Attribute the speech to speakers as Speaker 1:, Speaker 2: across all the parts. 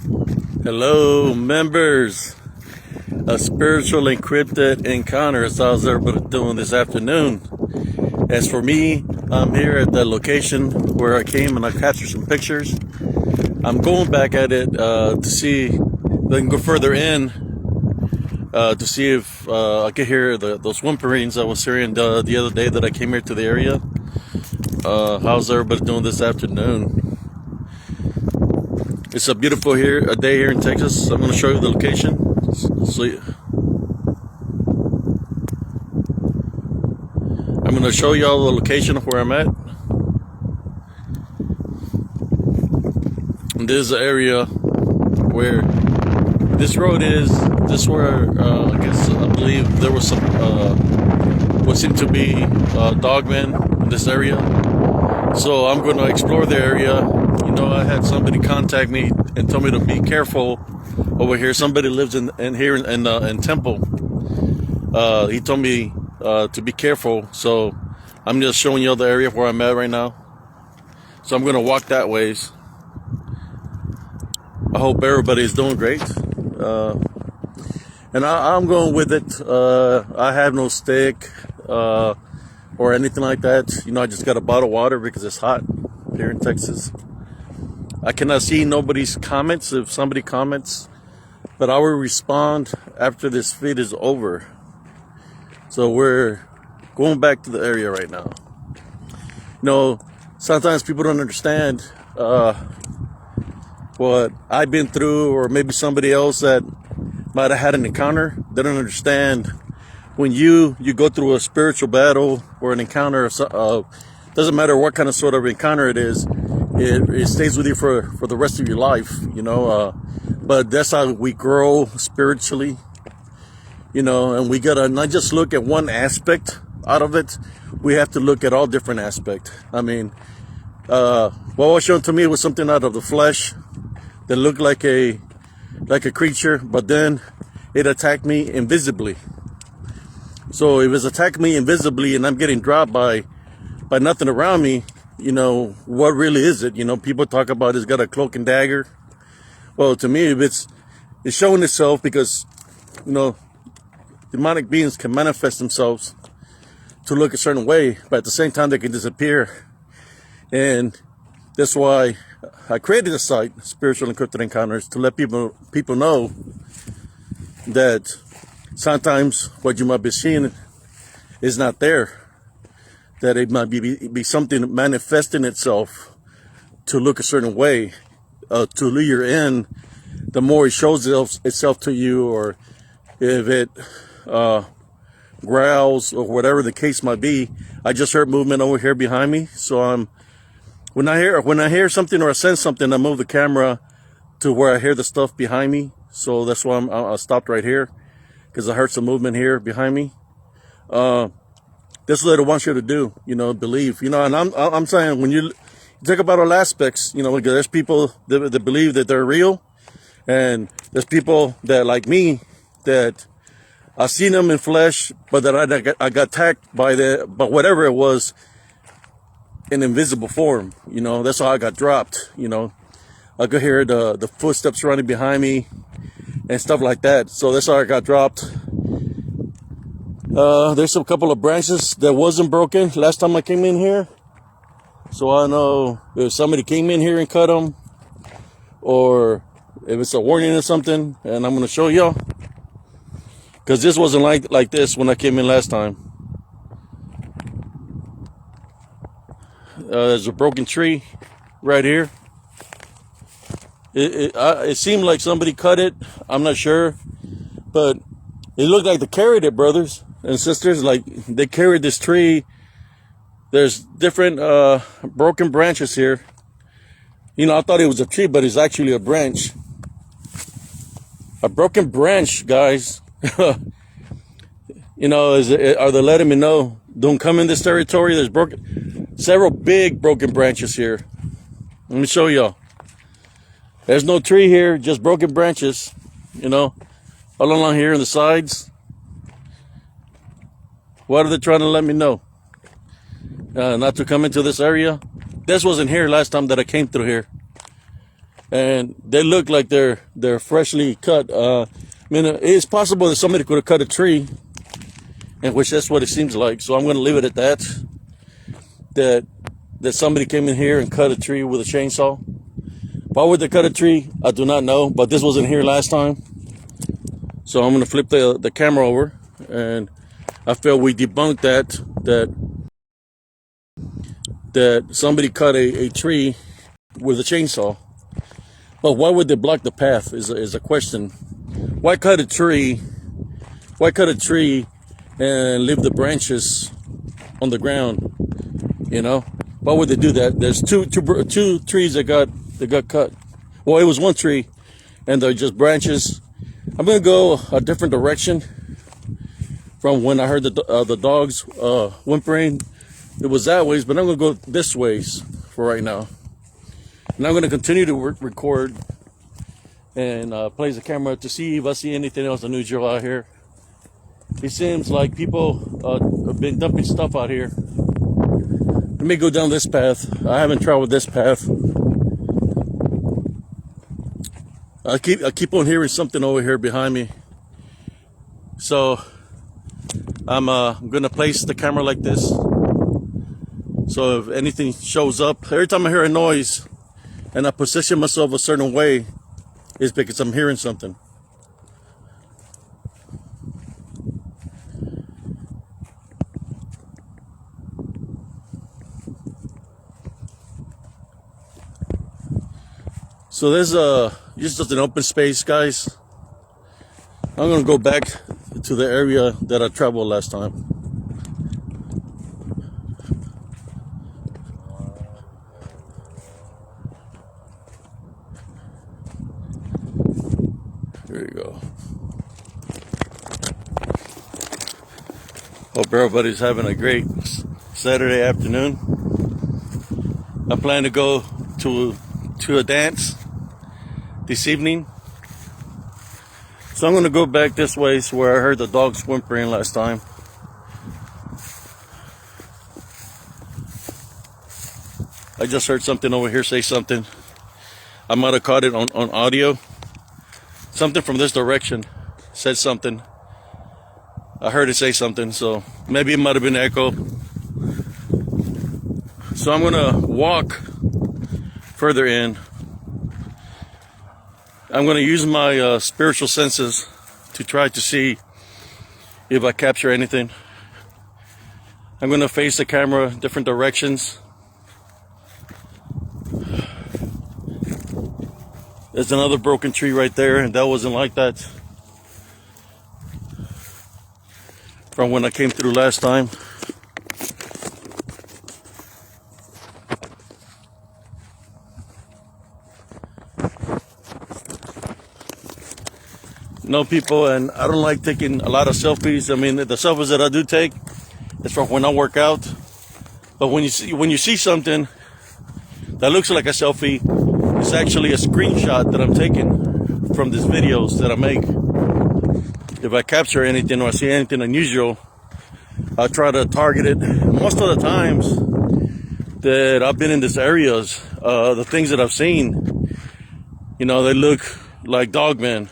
Speaker 1: Hello, members of Spiritual Encrypted Encounters. How's everybody doing this afternoon? As for me, I'm here at the location where I came and I captured some pictures. I'm going back at it to see if I can go further in to see if I can hear those whimperings I was hearing the other day that I came here to the area. How's everybody doing this afternoon? It's a beautiful day here in Texas. I'm going to show you the location. I'm going to show you all the location of where I'm at. And this is the area where this road is. This is where I believe there was some what seemed to be dogmen in this area. So I'm going to explore the area. You know, I had somebody contact me and told me to be careful over here. Somebody lives in here in Temple. He told me to be careful. So I'm just showing you the area where I'm at right now. So I'm going to walk that ways. I hope everybody's doing great. And I'm going with it. I have no stick or anything like that. You know, I just got a bottle of water because it's hot here in Texas. I cannot see nobody's comments. If somebody comments, but I will respond after this feed is over. So we're going back to the area right now. You know, sometimes people don't understand what I've been through, or maybe somebody else that might have had an encounter. They don't understand when you go through a spiritual battle or an encounter of doesn't matter what kind of sort of encounter it is. It stays with you for the rest of your life, you know, but that's how we grow spiritually, you know, and we gotta not just look at one aspect out of it. We have to look at all different aspects. I mean, what was shown to me was something out of the flesh that looked like a creature, but then it attacked me invisibly. So it was attacking me invisibly and I'm getting dropped by nothing around me. You know, what really is it? You know, people talk about it's got a cloak and dagger. Well, to me, it's showing itself because, you know, demonic beings can manifest themselves to look a certain way, but at the same time, they can disappear. And that's why I created a site, Spiritual Encrypted Encounters, to let people know that sometimes what you might be seeing is not there. That it might be something manifesting itself to look a certain way, to lure you in. The more it shows itself to you, or if it growls or whatever the case might be. I just heard movement over here behind me, so when I hear something or I sense something, I move the camera to where I hear the stuff behind me. So that's why I stopped right here, because I heard some movement here behind me. That's what it wants you to do, you know, believe, you know, and I'm saying when you talk about all aspects, you know, there's people that believe that they're real, and there's people that, like me, that I've seen them in flesh, but that I got attacked by whatever it was, in invisible form, you know. That's how I got dropped, you know. I could hear the footsteps running behind me and stuff like that. So that's how I got dropped. There's a couple of branches that wasn't broken last time I came in here. So I don't know if somebody came in here and cut them, or if it's a warning or something. And I'm going to show y'all, because this wasn't like this when I came in last time. There's a broken tree right here. It seemed like somebody cut it. I'm not sure, but it looked like they carried it, brothers and sisters. Like they carried this tree. There's different broken branches here. You know, I thought it was a tree, but it's actually a branch. A broken branch, guys. You know, are they letting me know, don't come in this territory? There's several big broken branches here. Let me show y'all. There's no tree here, just broken branches, you know, all along here on the sides. What are they trying to let me know? Not to come into this area. This wasn't here last time that I came through here. and they look like they're freshly cut. I mean, it's possible that somebody could have cut a tree, in which that's what it seems like. So I'm going to leave it at that. That somebody came in here and cut a tree with a chainsaw. Why would they cut a tree? I do not know, but this wasn't here last time. So I'm going to flip the camera over, and I feel we debunked that somebody cut a tree with a chainsaw. But why would they block the path is a question. Why cut a tree? Why cut a tree and leave the branches on the ground? You know, why would they do that? There's two trees that got cut. Well, it was one tree, and they're just branches. I'm gonna go a different direction from when I heard the dogs whimpering. It was that ways, but I'm gonna go this ways for right now. And I'm gonna continue to record and place the camera to see if I see anything else unusual out here. It seems like people have been dumping stuff out here. Let me go down this path. I haven't traveled this path. I keep on hearing something over here behind me. So I'm gonna place the camera like this. So if anything shows up, every time I hear a noise and I position myself a certain way, it's because I'm hearing something. So there's just an open space, guys. I'm gonna go back to the area that I traveled last time. There you go. Hope everybody's having a great Saturday afternoon. I plan to go to a dance this evening. So I'm going to go back this way where I heard the dogs whimpering last time. I just heard something over here say something. I might have caught it on audio. Something from this direction said something. I heard it say something, so maybe it might have been echo. So I'm going to walk further in. I'm going to use my spiritual senses to try to see if I capture anything. I'm going to face the camera different directions. There's another broken tree right there, and that wasn't like that from when I came through last time. No, people, and I don't like taking a lot of selfies. I mean, the selfies that I do take is from when I work out. But when you see something that looks like a selfie, it's actually a screenshot that I'm taking from these videos that I make. If I capture anything or I see anything unusual, I try to target it. Most of the times that I've been in these areas, the things that I've seen, you know, they look like dogmen.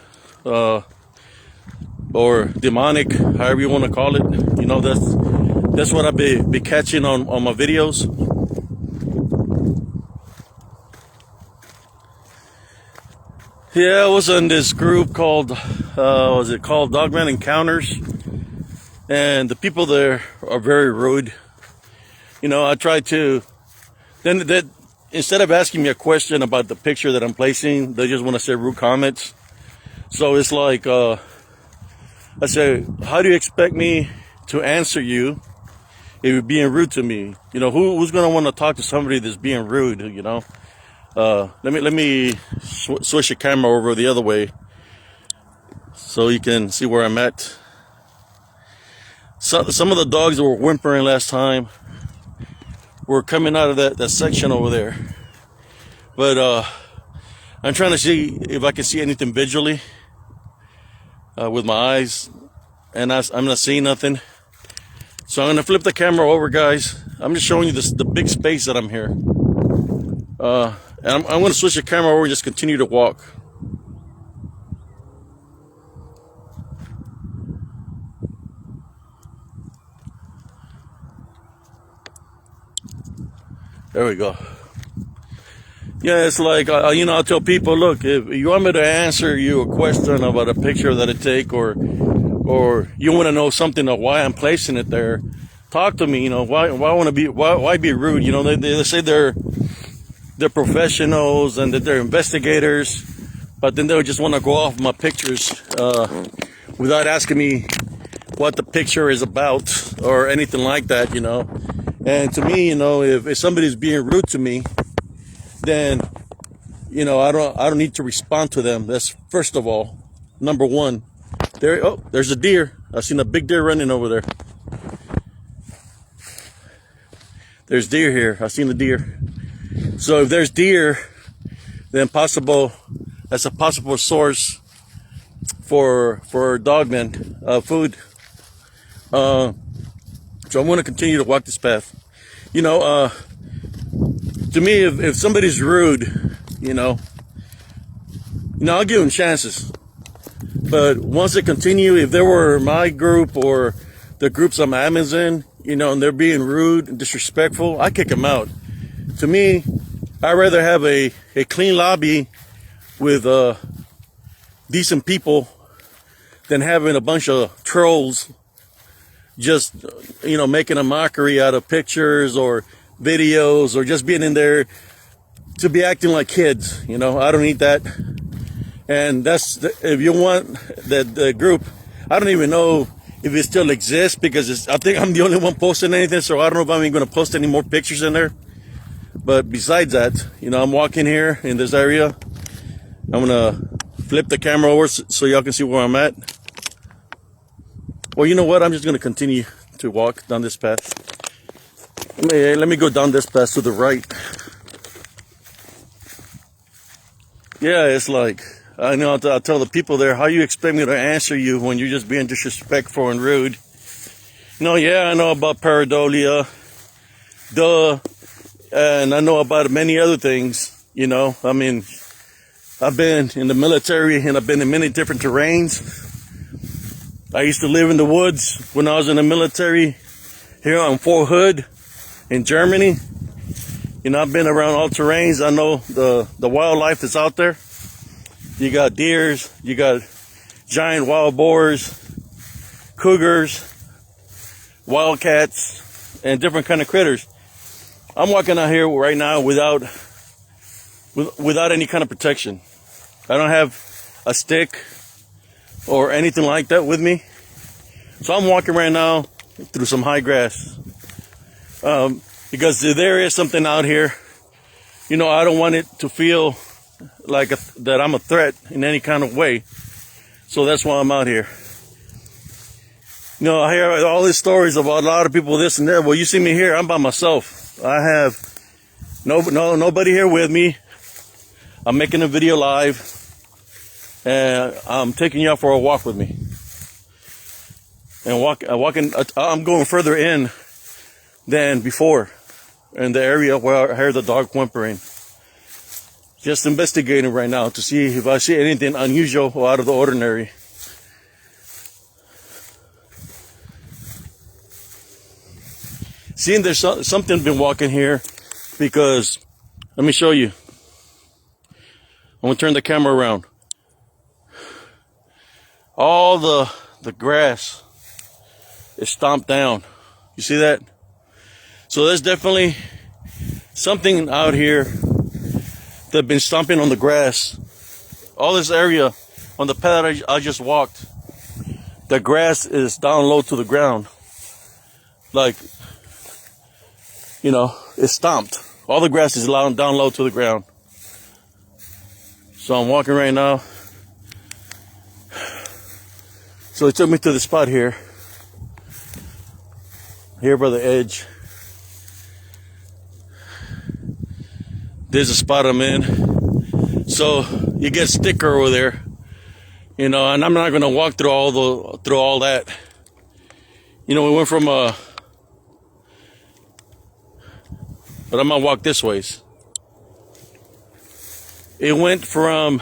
Speaker 1: Or demonic, however you want to call it. You know, that's what I've be catching on my videos. Yeah, I was in this group called was it called Dogman Encounters, and the people there are very rude. You know, I try to then instead of asking me a question about the picture that I'm placing, they just want to say rude comments. So it's like, I say, how do you expect me to answer you if you're being rude to me? You know, who's going to want to talk to somebody that's being rude, you know? Let me switch the camera over the other way so you can see where I'm at. So, some of the dogs that were whimpering last time were coming out of that section over there. But I'm trying to see if I can see anything visually with my eyes, and I'm not seeing nothing. So I'm going to flip the camera over, guys. I'm just showing you the big space that I'm here. And I'm going to switch the camera over and just continue to walk. There we go. Yeah, it's like, I tell people, look, if you want me to answer you a question about a picture that I take, or you want to know something of why I'm placing it there, talk to me. Why be rude? They say they're professionals and that they're investigators, but then they'll just want to go off my pictures without asking me what the picture is about or anything like that. And to me, if somebody's being rude to me, then I don't need to respond to them. That's first of all. Number one. There's a deer. I've seen a big deer running over there. There's deer here. I've seen the deer. So if there's deer, then that's a possible source for dogmen food. So I'm going to continue to walk this path. To me, if somebody's rude, I'll give them chances. But once they continue, if they were my group or the groups I'm admins in, and they're being rude and disrespectful, I kick them out. To me, I'd rather have a clean lobby with decent people than having a bunch of trolls just, making a mockery out of pictures or videos, or just being in there to be acting like kids. I don't need that. And if you want the group, I don't even know if it still exists, because I think I'm the only one posting anything, so I don't know if I'm even going to post any more pictures in there. But besides that, I'm walking here in this area. I'm going to flip the camera over so y'all can see where I'm at. Well, you know what? I'm just going to continue to walk down this path. Let me go down this path to the right. Yeah, it's like, I tell the people there, how you expect me to answer you when you're just being disrespectful and rude? Yeah, I know about pareidolia. Duh. And I know about many other things, I mean, I've been in the military and I've been in many different terrains. I used to live in the woods when I was in the military here on Fort Hood in Germany. I've been around all terrains. I know the wildlife that's out there. You got deers, you got giant wild boars, cougars, wildcats, and different kind of critters. I'm walking out here right now without any kind of protection. I don't have a stick or anything like that with me. So I'm walking right now through some high grass. Because there is something out here, I don't want it to feel like that I'm a threat in any kind of way. So that's why I'm out here. I hear all these stories about a lot of people this and that. Well, you see me here, I'm by myself. I have nobody here with me. I'm making a video live, and I'm taking y'all for a walk with me. And I'm going further in than before in the area where I heard the dog whimpering. Just investigating right now to see if I see anything unusual or out of the ordinary. Seeing there's something been walking here, because let me show you. I'm gonna turn the camera around. All the grass is stomped down. You see that? So there's definitely something out here that been stomping on the grass. All this area on the path I just walked, the grass is down low to the ground. Like, it's stomped. All the grass is down low to the ground. So I'm walking right now. So it took me to the spot here by the edge. There's a spot I'm in. So you get sticker over there, and I'm not gonna walk through all that. We went from but I'm gonna walk this ways. It went from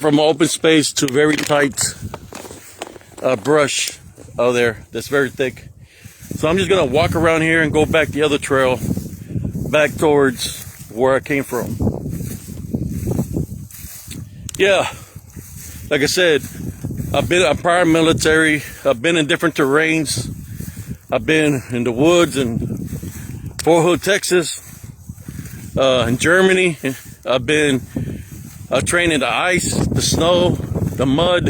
Speaker 1: open space to very tight brush out there that's very thick. So I'm just gonna walk around here and go back the other trail, back towards where I came from. Yeah, like I said, I've been a prior military. I've been in different terrains. I've been in the woods in Fort Hood, Texas, in Germany. I've been trained in the ice, the snow, the mud,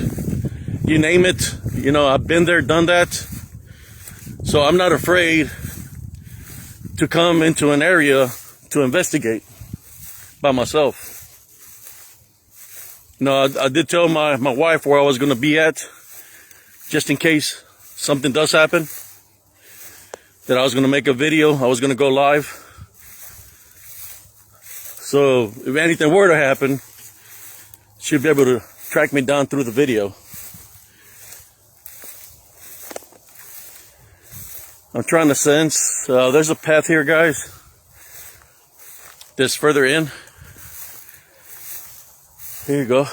Speaker 1: you name it. You know, I've been there, done that. So I'm not afraid to come into an area to investigate by myself. You know, I did tell my wife where I was going to be at, just in case something does happen, that I was going to make a video, I was going to go live. So if anything were to happen, she'd be able to track me down through the video. I'm trying to sense, there's a path here, guys, that's further in. Here you go.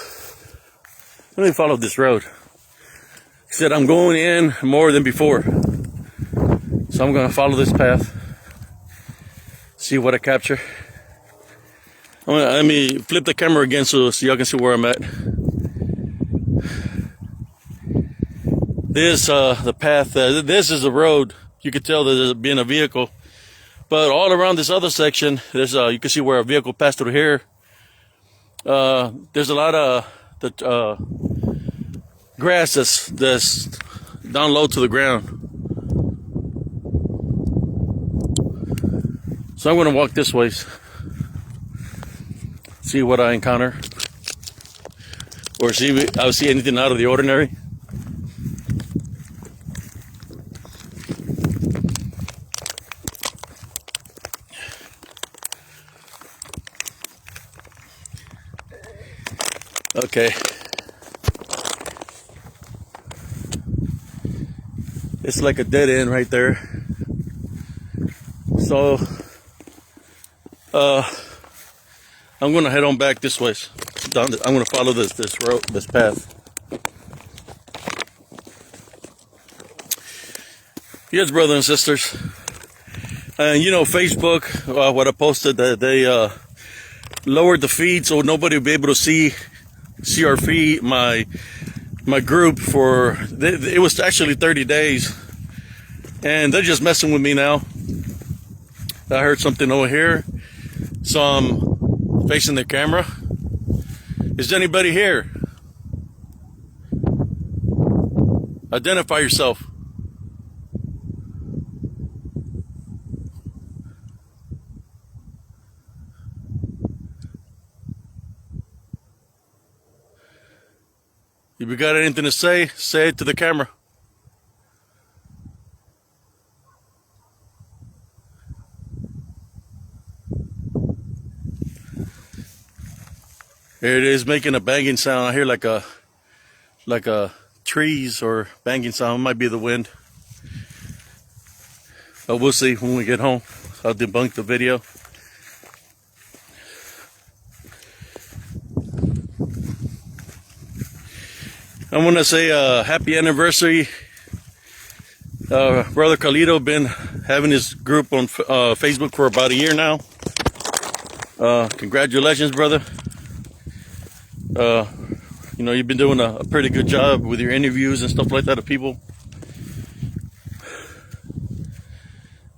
Speaker 1: Let me follow this road. He said I'm going in more than before. So I'm going to follow this path. See what I capture. Let me flip the camera again so y'all can see where I'm at. This, the path, this is the road. You can tell that there's been a vehicle. But all around this other section, there's you can see where a vehicle passed through here. There's a lot of the grass that's down low to the ground. So I'm going to walk this way, see what I encounter, or see if I see anything out of the ordinary. Okay. It's like a dead end right there. So I'm gonna head on back this way. I'm gonna follow this road, this path. Yes, brothers and sisters. And you know, Facebook, what I posted, that they lowered the feed so nobody will be able to see our feed, my group, for it was actually 30 days, and they're just messing with me now. I heard something over here, so I'm facing the camera. Is anybody here? Identify yourself. If you got anything to say it to the camera. Here it is, making a banging sound. I hear like a trees or banging sound. It might be the wind. But we'll see when we get home. I'll debunk the video. I want to say happy anniversary. Brother Carlito been having his group on Facebook for about a year now. Congratulations, brother. You know, you've been doing a pretty good job with your interviews and stuff like that of people.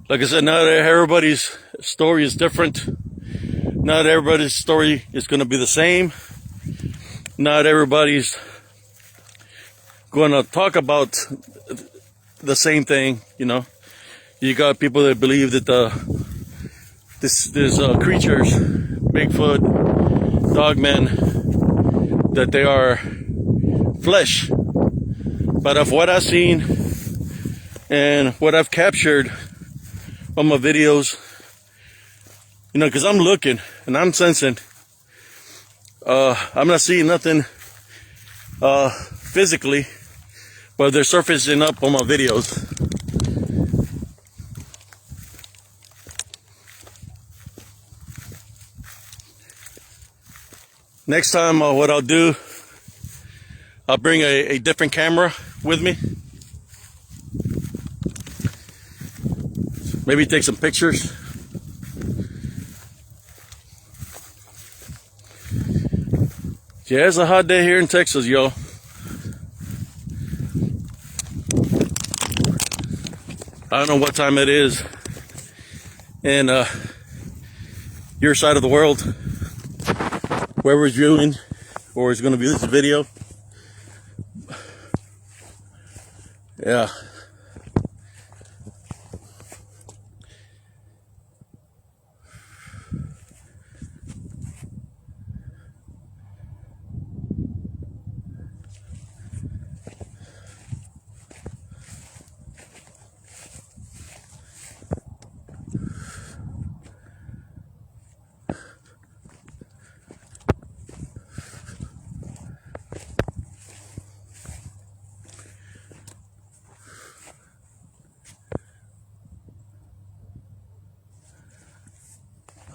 Speaker 1: Like I said, not everybody's story is different. Not everybody's story is going to be the same. Not everybody's going to talk about the same thing, you know. You got people that believe that these creatures, Bigfoot, dogmen, that they are flesh. But of what I've seen and what I've captured on my videos, you know, because I'm looking and I'm sensing, I'm not seeing nothing physically, but they're surfacing up on my videos. Next time, what I'll do, I'll bring a different camera with me. Maybe take some pictures. Yeah, it's a hot day here in Texas, y'all. I don't know what time it is in your side of the world, whoever's viewing or is going to view this video. Yeah.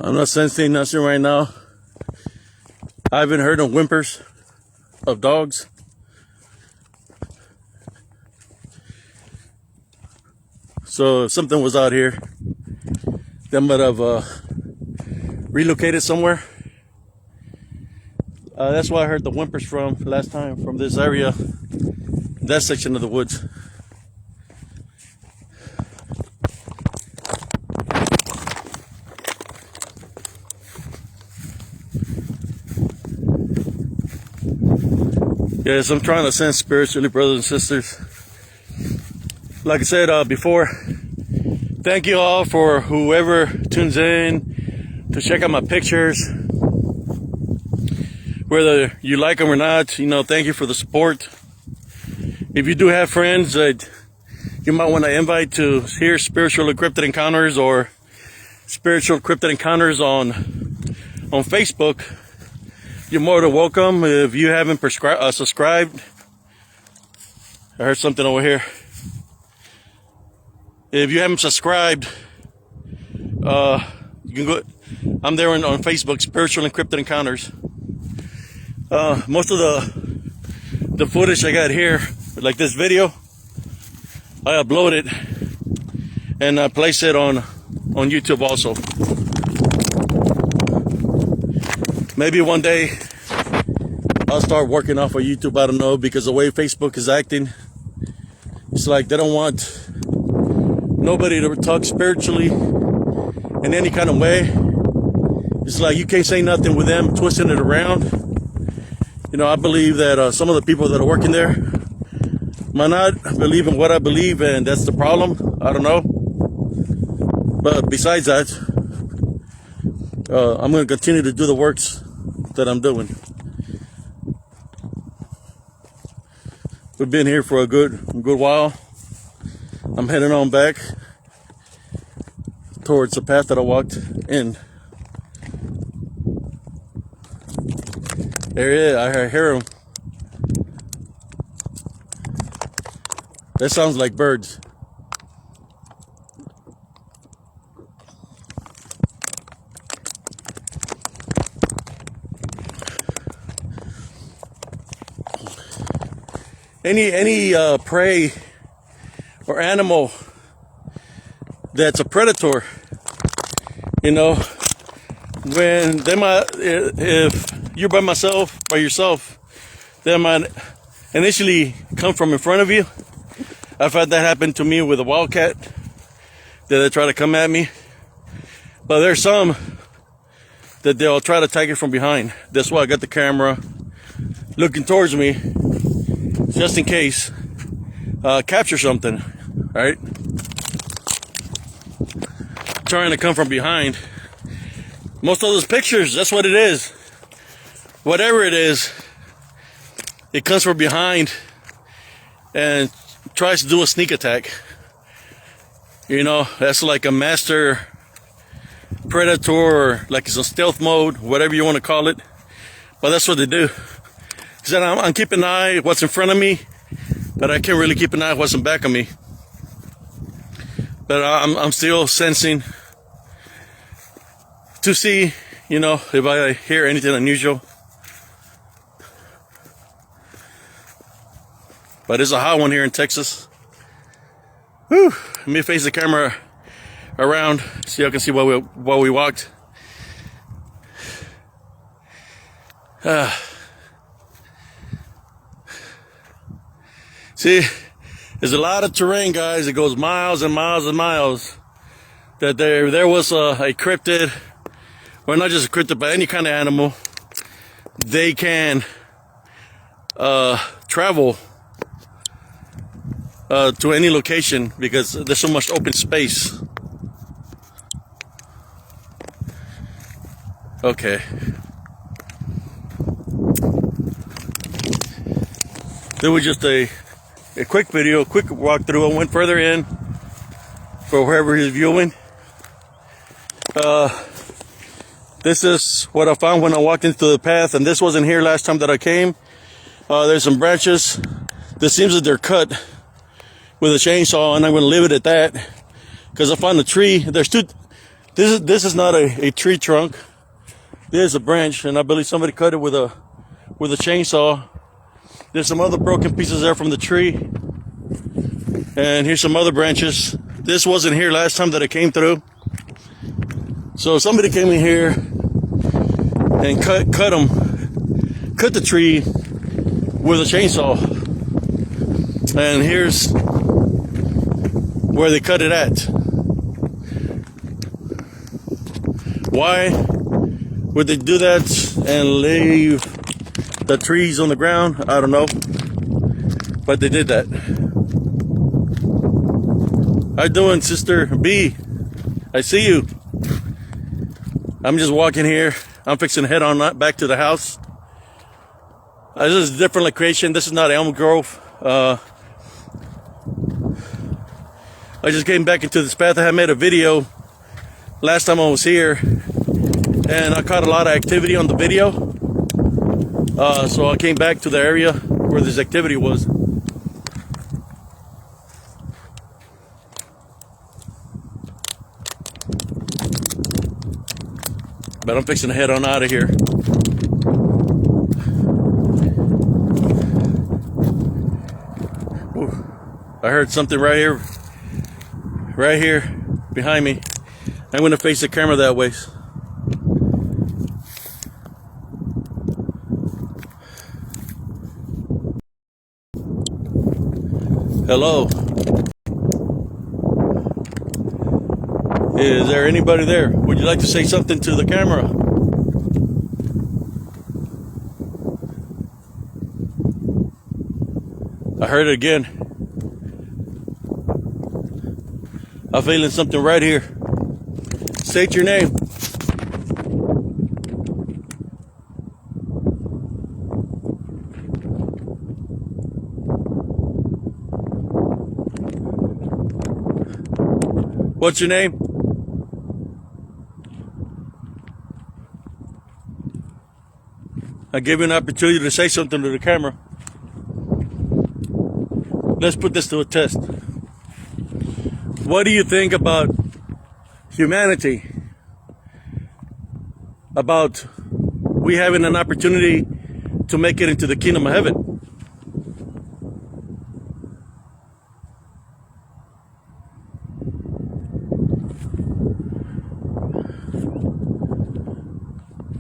Speaker 1: I'm not sensing nothing right now. I haven't heard no whimpers of dogs. So if something was out here, they might have relocated somewhere. That's why I heard the whimpers from last time, from this area, that section of the woods. Yes, I'm trying to sense spiritually, brothers and sisters. Like I said before, thank you all for whoever tunes in to check out my pictures. Whether you like them or not, you know, thank you for the support. If you do have friends that you might want to invite to hear Spiritual Encrypted Encounters or Spiritual Encrypted Encounters on Facebook, you're more than welcome. If you haven't subscribed, I heard something over here. If you haven't subscribed, you can go. I'm there on Facebook, Spiritual Encrypted Encounters. Most of the footage I got here, like this video, I upload it and I place it on YouTube also. Maybe one day I'll start working off of YouTube. I don't know, because the way Facebook is acting, it's like they don't want nobody to talk spiritually in any kind of way. It's like you can't say nothing with them twisting it around. You know, I believe that some of the people that are working there might not believe in what I believe, and that's the problem. I don't know. But besides that, I'm going to continue to do the works that I'm doing. We've been here for a good while. I'm heading on back towards the path that I walked in. There he is. I hear him. That sounds like birds. Any prey or animal that's a predator, you know, when they might, if you're by yourself, they might initially come from in front of you. I've had that happen to me with a wildcat, that they try to come at me. But there's some that they'll try to attack it from behind. That's why I got the camera looking towards me, just in case capture something, right? Trying to come from behind. Most of those pictures, that's what it is. Whatever it is, it comes from behind and tries to do a sneak attack. You know, that's like a master predator, or like it's a stealth mode, whatever you want to call it. But that's what they do. Because I'm keeping an eye what's in front of me, but I can't really keep an eye what's in back of me. But I'm still sensing to see, you know, if I hear anything unusual. but it's a hot one here in Texas. Whew. Let me face the camera around so y'all can see while we walked. See, there's a lot of terrain, guys. It goes miles and miles and miles. That there was a cryptid, or not just a cryptid, but any kind of animal. They can travel to any location because there's so much open space. Okay. There was just a quick video, a quick walkthrough. I went further in for whoever is viewing. This is what I found when I walked into the path, and this wasn't here last time that I came. There's some branches. This seems that they're cut with a chainsaw, and I'm going to leave it at that because I found a tree. There's two. This is not a tree trunk. This is a branch, and I believe somebody cut it with a chainsaw. There's some other broken pieces there from the tree, and here's some other branches. This wasn't here last time that I came through. So somebody came in here and cut the tree with a chainsaw. And here's where they cut it at. Why would they do that and leave the trees on the ground? I don't know. But they did that. How you doing, Sister B? I see you. I'm just walking here. I'm fixing to head on back to the house. This is a different location. This is not Elm Grove. I just came back into this path. I had made a video last time I was here, and I caught a lot of activity on the video. So I came back to the area where this activity was. But I'm fixing to head on out of here. Ooh, I heard something right here behind me. I'm going to face the camera that way. Hello. Is there anybody there? Would you like to say something to the camera? I heard it again. I'm feeling something right here. State your name. What's your name? I give you an opportunity to say something to the camera. Let's put this to a test. What do you think about humanity? About we having an opportunity to make it into the kingdom of heaven?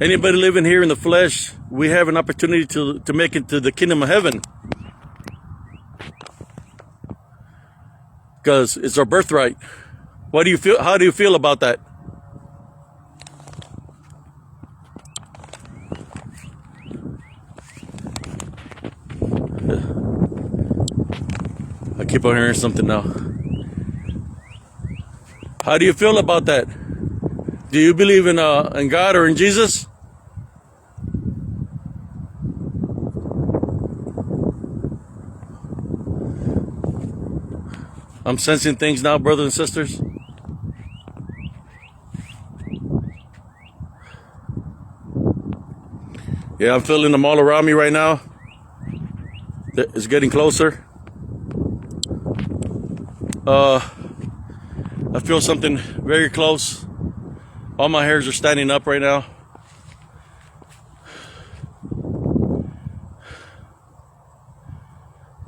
Speaker 1: Anybody living here in the flesh, we have an opportunity to make it to the kingdom of heaven. Because it's our birthright. What do you feel? How do you feel about that? I keep on hearing something now. How do you feel about that? Do you believe in God or in Jesus? I'm sensing things now, brothers and sisters. Yeah, I'm feeling them all around me right now. It's getting closer. I feel something very close. All my hairs are standing up right now.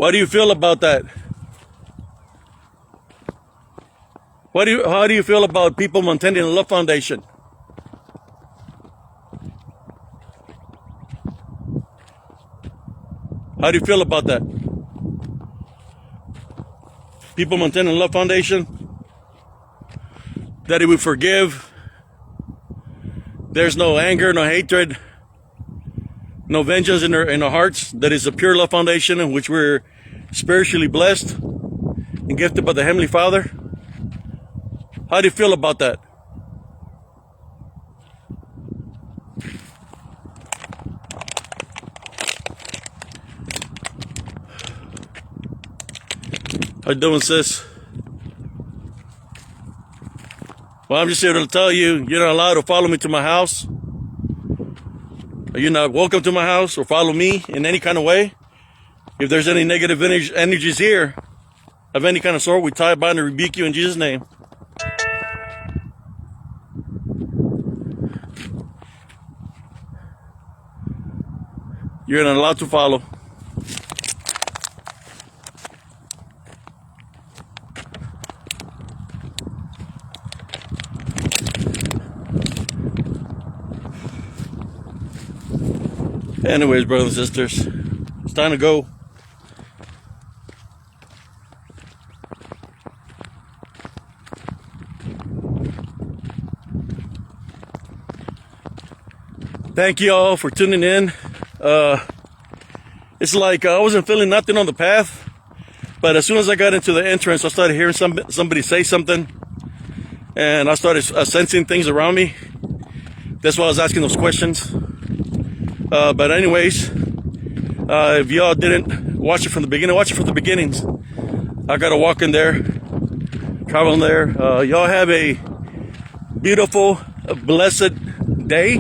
Speaker 1: What do you feel about that? How do you feel about people maintaining the Love Foundation? How do you feel about that? People maintaining the Love Foundation, that it would forgive. There's no anger, no hatred, no vengeance in our hearts. That is a pure love foundation in which we're spiritually blessed and gifted by the Heavenly Father. How do you feel about that? How you doing, sis? Well, I'm just here to tell you, you're not allowed to follow me to my house. You're not welcome to my house or follow me in any kind of way. If there's any negative energies here of any kind of sort, we tie it bind and rebuke you in Jesus' name. You're not allowed to follow. Anyways, brothers and sisters, it's time to go. Thank you all for tuning in. It's like I wasn't feeling nothing on the path, but as soon as I got into the entrance, I started hearing somebody say something, and I started sensing things around me. That's why I was asking those questions. But anyways, if y'all didn't watch it from the beginning, watch it from the beginnings. I got to walk in there, travel in there. Y'all have a beautiful, blessed day.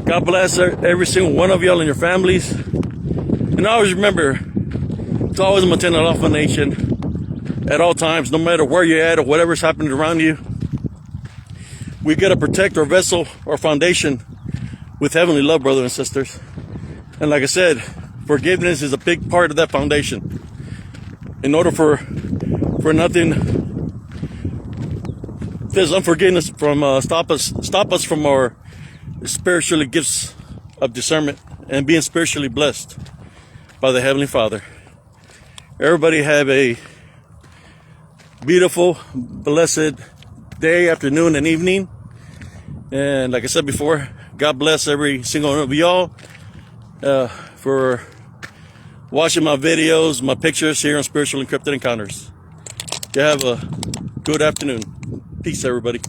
Speaker 1: God bless every single one of y'all and your families. And always remember, it's always maintain a love nation at all times, no matter where you're at or whatever's happening around you. We got to protect our vessel, our foundation, with heavenly love, brothers and sisters. And like I said, forgiveness is a big part of that foundation. In order for nothing, there's unforgiveness from stop us from our spiritual gifts of discernment and being spiritually blessed by the Heavenly Father. Everybody have a beautiful, blessed day, afternoon, and evening. And like I said before, God bless every single one of y'all for watching my videos, my pictures here on Spiritual Encrypted Encounters. You have a good afternoon. Peace, everybody.